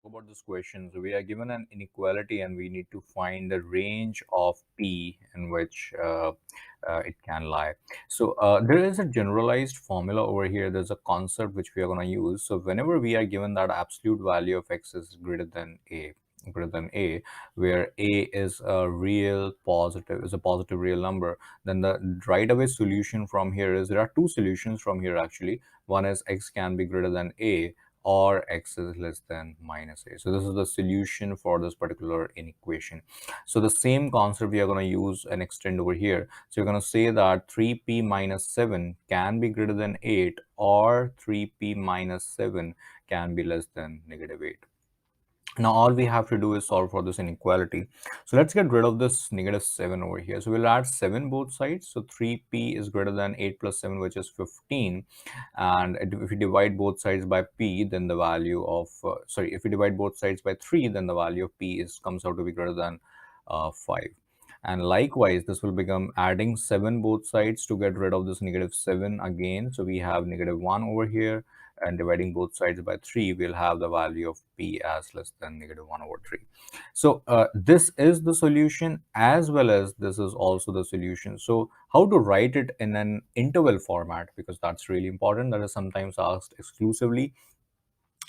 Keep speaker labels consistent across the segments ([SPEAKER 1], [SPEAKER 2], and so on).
[SPEAKER 1] about this question. So we are given an inequality and we need to find the range of p in which it can lie. So there is a generalized formula over here. There's a concept which we are going to use. So whenever we are given that absolute value of x is greater than a, where a is a positive real number, then the right away solution from here is there are two solutions from here actually. One is x can be greater than a, or x is less than minus a. So this is the solution for this particular inequation. So the same concept we are going to use and extend over here. So you're going to say that 3p minus 7 can be greater than 8, or 3p minus 7 can be less than negative 8. Now all we have to do is solve for this inequality. So let's get rid of this negative 7 over here. So we'll add 7 both sides. So 3p is greater than 8 plus 7, which is 15. And if we divide both sides by p, then the value of if we divide both sides by 3, then the value of p comes out to be greater than 5. And likewise, this will become adding 7 both sides to get rid of this negative 7 again. So we have negative 1 over here, and dividing both sides by 3, we'll have the value of p as less than negative 1 over 3. So this is the solution, as well as this is also the solution. So how to write it in an interval format, because that's really important. That is sometimes asked exclusively.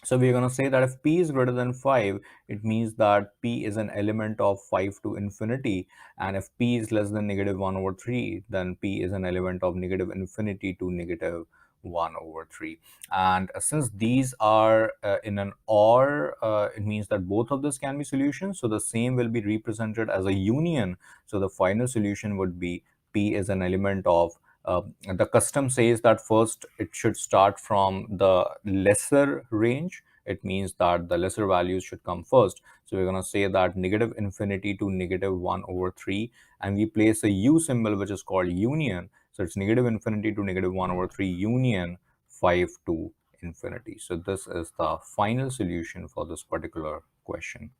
[SPEAKER 1] So we're going to say that if p is greater than 5, it means that p is an element of 5 to infinity. And if p is less than negative 1 over 3, then p is an element of negative infinity to negative 1 over 3. And since these are in an OR, it means that both of this can be solutions. So the same will be represented as a union. So the final solution would be p is an element of the custom says that first it should start from the lesser range. It means that the lesser values should come first. So we're going to say that negative infinity to negative 1 over 3, and we place a u symbol which is called union. So it's negative infinity to negative 1 over 3 union 5 to infinity. So this is the final solution for this particular question.